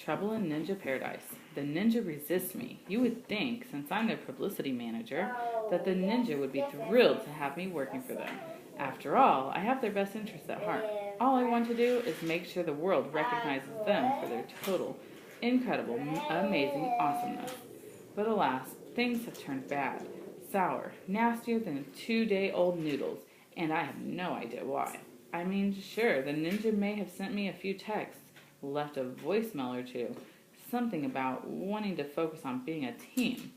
Trouble in Ninja Paradise. The ninja resists me. You would think, since I'm their publicity manager, that the ninja would be thrilled to have me working for them. After all, I have their best interests at heart. All I want to do is make sure the world recognizes them for their total, incredible, amazing awesomeness. But alas, things have turned bad, sour, nastier than 2-day-old noodles, and I have no idea why. I mean, sure, the ninja may have sent me a few texts, left a voicemail or two, something about wanting to focus on being a team,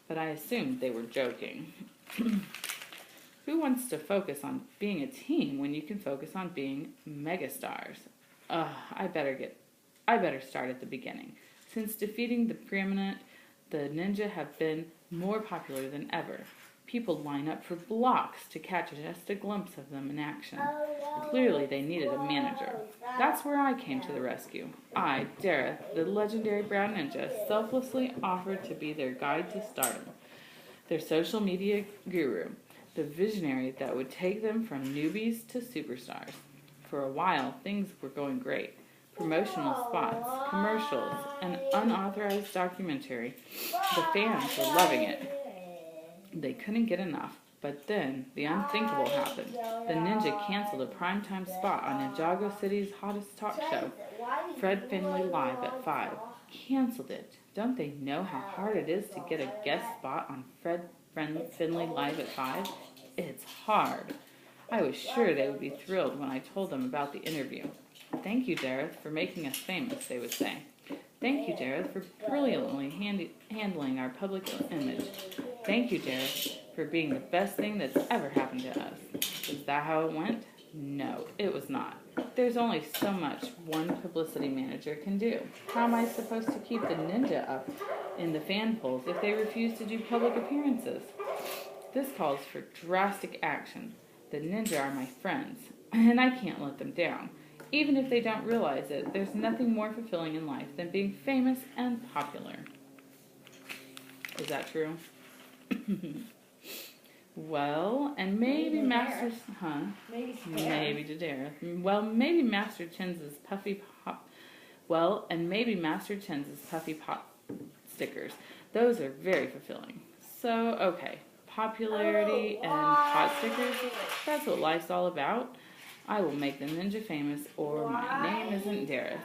but I assumed they were joking. Who wants to focus on being a team when you can focus on being megastars? I better start at the beginning. Since defeating the preeminent, the ninja have been more popular than ever. People line up for blocks to catch just a glimpse of them in action. Clearly, they needed a manager. That's where I came to the rescue. I, Dareth, the legendary brown ninja, selflessly offered to be their guide to stardom, their social media guru, the visionary that would take them from newbies to superstars. For a while, things were going great. Promotional spots, commercials, an unauthorized documentary. The fans were loving it. They couldn't get enough, but then the unthinkable happened. The ninja canceled a primetime spot on Ninjago City's hottest talk show, Fred Finley Live at 5. Canceled it. Don't they know how hard it is to get a guest spot on Fred Finley Live at 5? It's hard. I was sure they would be thrilled when I told them about the interview. Thank you, Dareth, for making us famous, they would say. Thank you, Dareth, for brilliantly handling our public image. Thank you, Dareth, for being the best thing that's ever happened to us. Is that how it went? No, it was not. There's only so much one publicity manager can do. How am I supposed to keep the ninja up in the fan polls if they refuse to do public appearances? This calls for drastic action. The ninja are my friends, and I can't let them down. Even if they don't realize it, there's nothing more fulfilling in life than being famous and popular. Is that true? Well, and maybe Master... Maybe to Dareth. Well, maybe Master Chin's puffy pop... Well, and maybe Master Chin's puffy pop stickers. Those are very fulfilling. So, okay. Popularity and pot stickers, that's what life's all about. I will make the ninja famous, or my name isn't Dareth,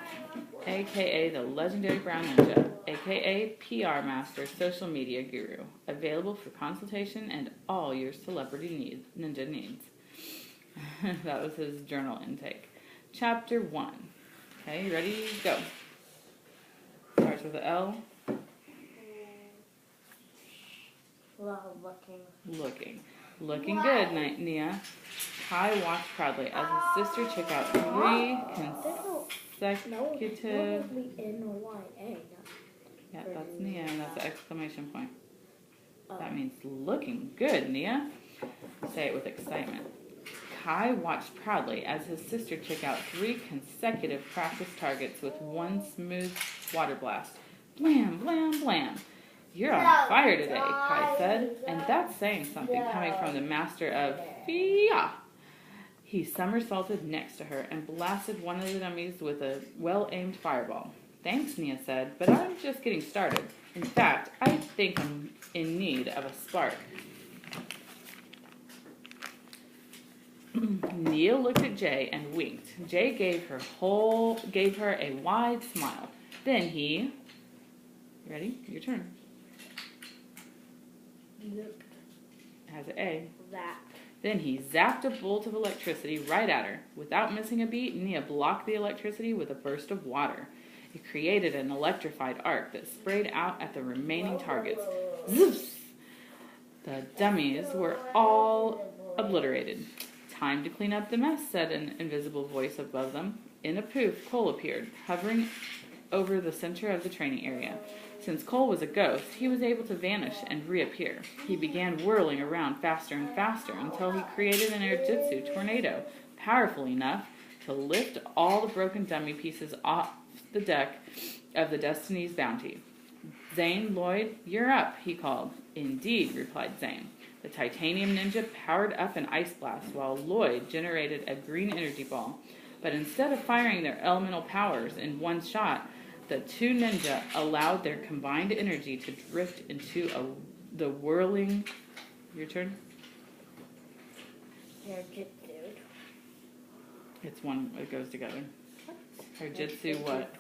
a.k.a. the legendary brown ninja, a.k.a. PR master, social media guru, available for consultation and all your celebrity ninja needs. That was his journal intake. Chapter 1. Okay, you ready? Go. Starts with an L. Looking good, Nia. Kai watched proudly as his sister took out 3 consecutive... Yeah, that's Nia, and that's the exclamation point. That means looking good, Nia. Say it with excitement. Kai watched proudly as his sister took out 3 consecutive practice targets with 1 smooth water blast. Blam, blam, blam. You're on fire today, Kai said, and that's saying something coming from the master of Fia. He somersaulted next to her and blasted one of the dummies with a well-aimed fireball. Thanks, Nia said, but I'm just getting started. In fact, I think I'm in need of a spark. Nia looked at Jay and winked. Jay gave her a wide smile. Then he... Ready? Your turn. Looked. Has an A. That. Then he zapped a bolt of electricity right at her. Without missing a beat, Nia blocked the electricity with a burst of water. It created an electrified arc that sprayed out at the remaining targets. Zoos! The dummies were all obliterated. Time to clean up the mess, said an invisible voice above them. In a poof, Cole appeared, hovering over the center of the training area. Since Cole was a ghost, he was able to vanish and reappear. He began whirling around faster and faster until he created an air-jitsu tornado, powerful enough to lift all the broken dummy pieces off the deck of the Destiny's Bounty. Zane, Lloyd, you're up, he called. Indeed, replied Zane. The titanium ninja powered up an ice blast while Lloyd generated a green energy ball. But instead of firing their elemental powers in one shot, The two ninja allowed their combined energy to drift into the whirling... Your turn? It's one, it goes together. Jitsu what?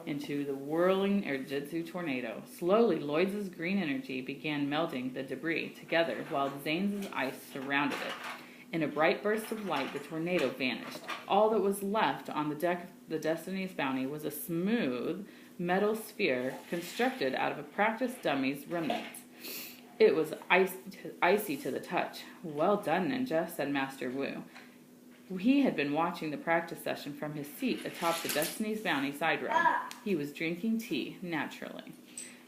Into the whirling Jitsu tornado. Slowly, Lloyd's green energy began melting the debris together while Zane's ice surrounded it. In a bright burst of light, the tornado vanished. All that was left on the deck of the Destiny's Bounty was a smooth metal sphere constructed out of a practice dummy's remnants. It was icy to the touch. Well done, Ninja, said Master Wu. He had been watching the practice session from his seat atop the Destiny's Bounty side row. He was drinking tea, naturally.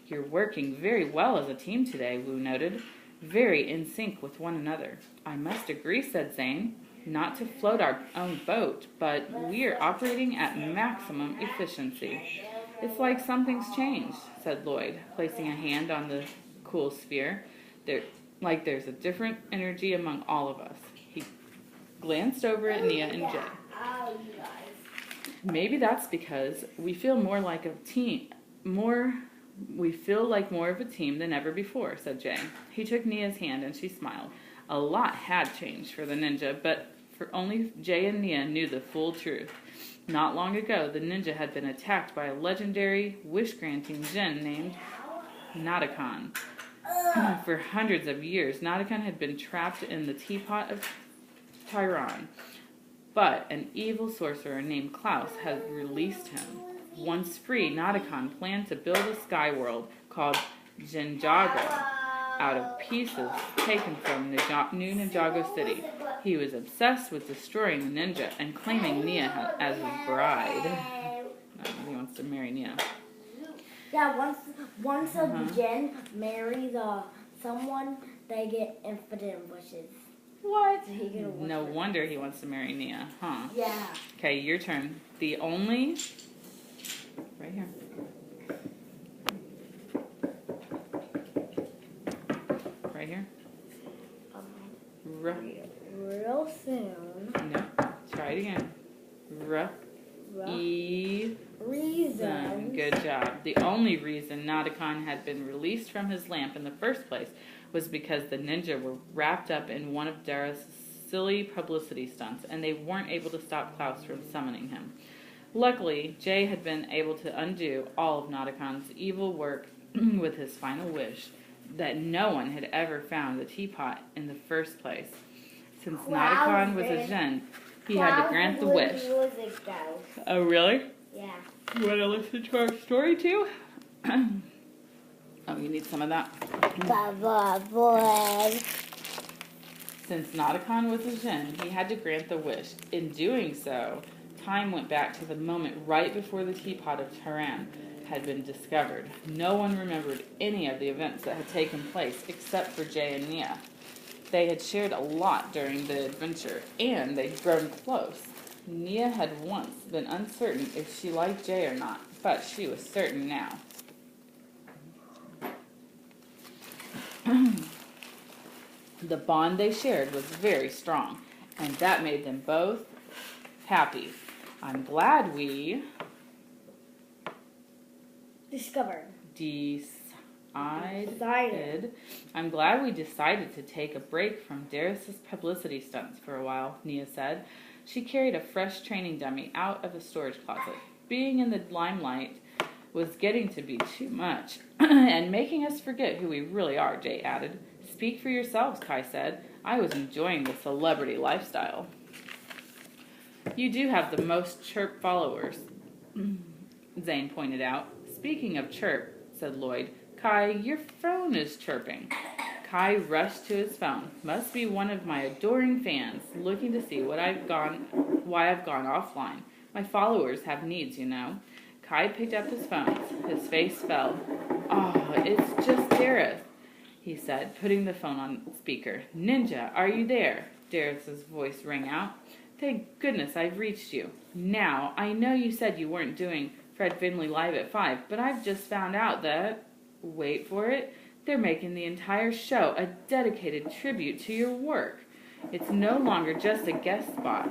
You're working very well as a team today, Wu noted. Very in sync with one another. I must agree, said Zane. Not to float our own boat, but we are operating at maximum efficiency. It's like something's changed, said Lloyd, placing a hand on the cool sphere. There's a different energy among all of us. He glanced over at Nia and Jay. Maybe that's because we feel more like a team, we feel like more of a team than ever before, said Jay. He took Nia's hand and she smiled. A lot had changed for the ninja, but only Jay and Nia knew the full truth. Not long ago, the ninja had been attacked by a legendary, wish-granting djinn named Nadakan. For hundreds of years, Nadakan had been trapped in the teapot of Tyron, but an evil sorcerer named Klaus had released him. Once free, Nadakan planned to build a sky world called Ninjago out of pieces taken from New Ninjago City. He was obsessed with destroying the ninja and claiming Nia as his bride. He wants to marry Nia. Yeah, once a djinn marries someone, they get infinite wishes. What? No wonder he wants to marry Nia, huh? Yeah. Okay, your turn. The only... Right here. Right here. Real soon. No. Try it again. Reason. Good job. The only reason Nadakan had been released from his lamp in the first place was because the ninja were wrapped up in one of Dara's silly publicity stunts, and they weren't able to stop Klaus from summoning him. Luckily, Jay had been able to undo all of Nadakan's evil work with his final wish, that no one had ever found the teapot in the first place. Since Nadakan was a djinn, he had to grant the wish. Oh, really? Yeah. You want to listen to our story, too? Oh, you need some of that? Since Nadakan was a djinn, he had to grant the wish. In doing so, time went back to the moment right before the teapot of Tyran had been discovered. No one remembered any of the events that had taken place except for Jay and Nia. They had shared a lot during the adventure, and they'd grown close. Nia had once been uncertain if she liked Jay or not, but she was certain now. The bond they shared was very strong, and that made them both happy. I'm glad we I'm glad we decided to take a break from Darius's publicity stunts for a while, Nia said. She carried a fresh training dummy out of a storage closet. Being in the limelight was getting to be too much, and making us forget who we really are, Jay added. Speak for yourselves, Kai said. I was enjoying the celebrity lifestyle. You do have the most chirp followers, Zane pointed out. Speaking of chirp, said Lloyd, Kai, your phone is chirping. Kai rushed to his phone. Must be one of my adoring fans, looking to see why I've gone offline. My followers have needs, you know. Kai picked up his phone. His face fell. Oh, it's just Dareth, he said, putting the phone on speaker. Ninja, are you there? Dareth's voice rang out. Thank goodness I've reached you. Now, I know you said you weren't doing Fred Finley Live at 5, but I've just found out that, wait for it, they're making the entire show a dedicated tribute to your work. It's no longer just a guest spot.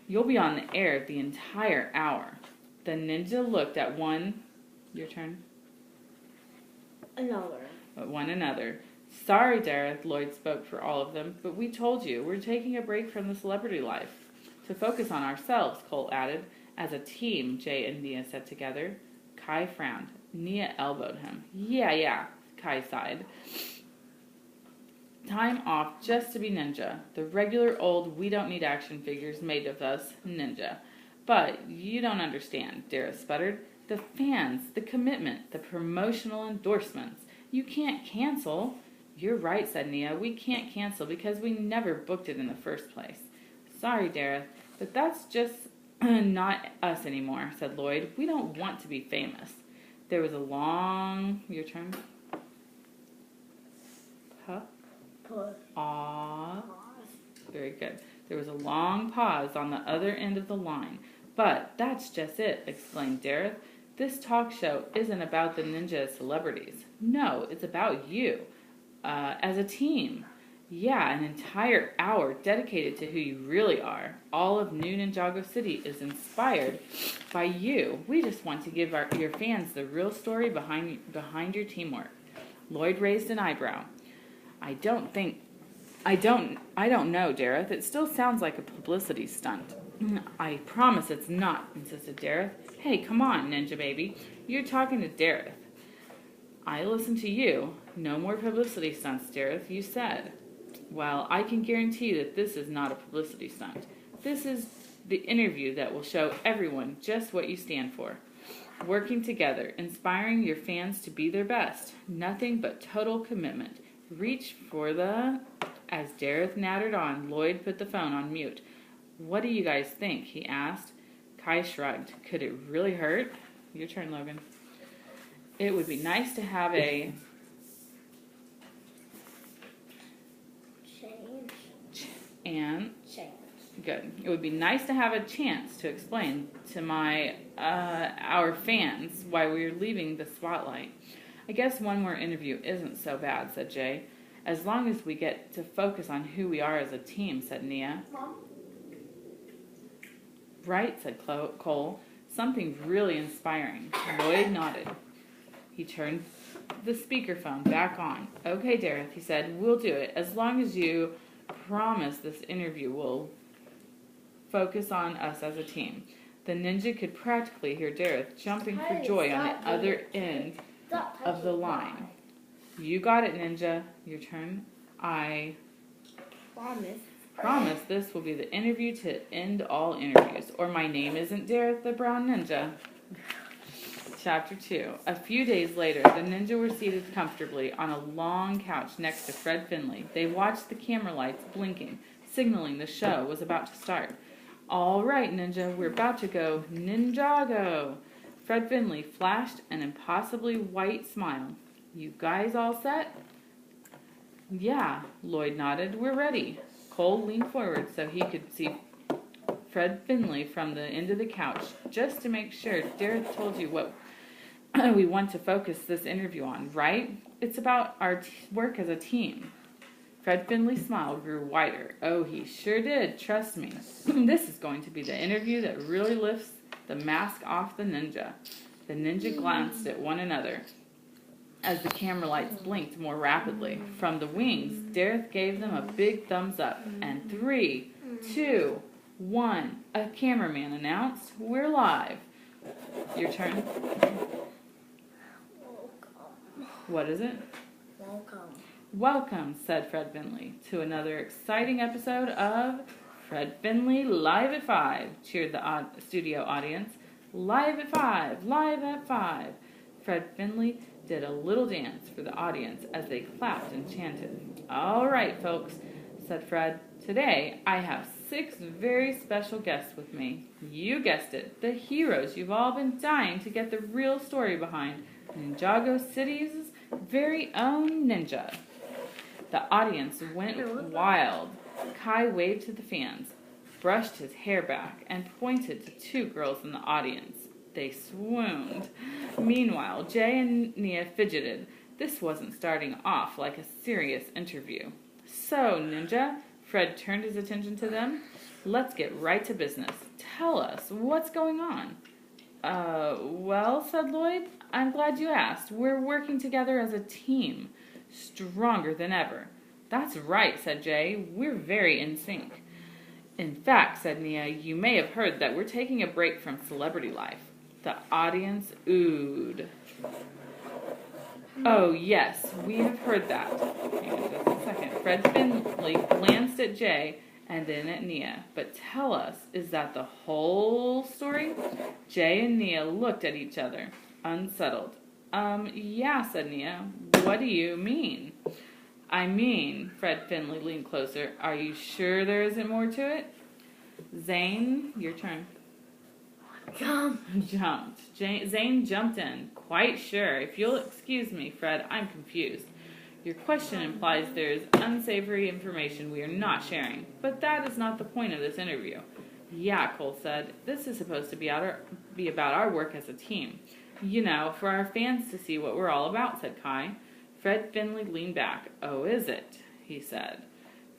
You'll be on the air the entire hour. The ninja looked at one. Your turn. One another. Sorry, Dareth, Lloyd spoke for all of them, but we told you, we're taking a break from the celebrity life. To focus on ourselves, Cole added. As a team, Jay and Nia said together. Kai frowned. Nia elbowed him. Yeah, Kai sighed. Time off just to be ninja. The regular old we don't need action figures made of us ninja. But you don't understand, Dareth sputtered. The fans, the commitment, the promotional endorsements. You can't cancel. You're right, said Nia. We can't cancel because we never booked it in the first place. Sorry, Dareth, but that's just not us anymore, said Lloyd. We don't want to be famous. There was a long... Your turn. Aww. Very good. There was a long pause on the other end of the line. But that's just it, explained Dareth. This talk show isn't about the ninja celebrities. No, it's about you. As a team. Yeah, an entire hour dedicated to who you really are. All of New Ninjago City is inspired by you. We just want to give your fans the real story behind your teamwork. Lloyd raised an eyebrow. I don't know, Dareth. It still sounds like a publicity stunt. I promise it's not, insisted Dareth. Hey, come on, Ninja Baby. You're talking to Dareth. I listen to you. No more publicity stunts, Dareth, you said. Well, I can guarantee that this is not a publicity stunt. This is the interview that will show everyone just what you stand for. Working together, inspiring your fans to be their best. Nothing but total commitment. Reach for the... As Dareth nattered on, Lloyd put the phone on mute. What do you guys think? He asked. Kai shrugged. Could it really hurt? Your turn, Logan. It would be nice to have a... Good. It would be nice to have a chance to explain to our fans why we're leaving the spotlight. I guess one more interview isn't so bad, said Jay. As long as we get to focus on who we are as a team, said Nia. Mom? Right, said Cole. Something really inspiring. Lloyd nodded. He turned the speakerphone back on. Okay, Dareth, he said, we'll do it. As long as you promise this interview will focus on us as a team. The ninja could practically hear Dareth jumping for joy on the other end of the line. You got it, Ninja. Your turn. I promise this will be the interview to end all interviews, or my name isn't Dareth the Brown Ninja. Chapter 2. A few days later, the ninja were seated comfortably on a long couch next to Fred Finley. They watched the camera lights blinking, signaling the show was about to start. All right, Ninja, we're about to go Ninjago. Fred Finley flashed an impossibly white smile. You guys all set? Yeah, Lloyd nodded. We're ready. Cole leaned forward so he could see Fred Finley from the end of the couch, just to make sure. Dareth told you what we want to focus this interview on, right? It's about our work as a team. Fred Finley's smile grew wider. Oh, he sure did, trust me. This is going to be the interview that really lifts the mask off the ninja. The ninja glanced at one another as the camera lights blinked more rapidly. From the wings, Dareth gave them a big thumbs up. And 3, 2, 1, a cameraman announced, we're live. Your turn. Welcome. What is it? Welcome, said Fred Finley, to another exciting episode of Fred Finley Live at 5, cheered the studio audience. Live at 5, live at 5. Fred Finley did a little dance for the audience as they clapped and chanted. All right, folks, said Fred. Today, I have 6 very special guests with me. You guessed it, the heroes you've all been dying to get the real story behind. Ninjago City's very own ninja. The audience went wild. Kai waved to the fans, brushed his hair back, and pointed to 2 girls in the audience. They swooned. Meanwhile, Jay and Nia fidgeted. This wasn't starting off like a serious interview. So, Ninja, Fred turned his attention to them. Let's get right to business. Tell us, what's going on? Well, said Lloyd, I'm glad you asked. We're working together as a team, stronger than ever. That's right, said Jay. We're very in sync. In fact, said Nia, you may have heard that we're taking a break from celebrity life. The audience oohed. Oh, yes, we have heard that. Hang on just a second. Fred Finley glanced at Jay and then at Nia. But tell us, is that the whole story? Jay and Nia looked at each other, unsettled. Yeah, said Nia. What do you mean? I mean, Fred Finley leaned closer. Are you sure there isn't more to it? Zane, your turn. Jumped. Zane jumped in. Quite sure. If you'll excuse me, Fred, I'm confused. Your question implies there is unsavory information we are not sharing, but that is not the point of this interview. Yeah, Cole said. This is supposed to be about our work as a team. You know, for our fans to see what we're all about, said Kai. Fred Finley leaned back. Oh, is it? He said.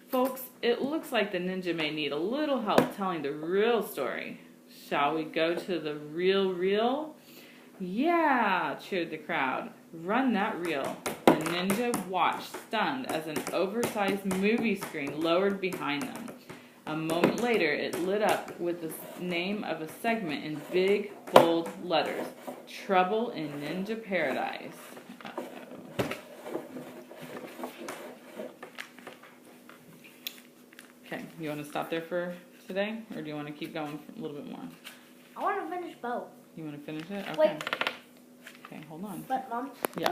Folks, it looks like the ninja may need a little help telling the real story. Shall we go to the real? Yeah, cheered the crowd. Run that reel. The ninja watched, stunned, as an oversized movie screen lowered behind them. A moment later, it lit up with the name of a segment in big, bold letters. Trouble in Ninja Paradise. Okay, you want to stop there for today? Or do you want to keep going a little bit more? I want to finish both. You want to finish it? Okay. Wait. Okay, hold on. But, Mom? Yeah.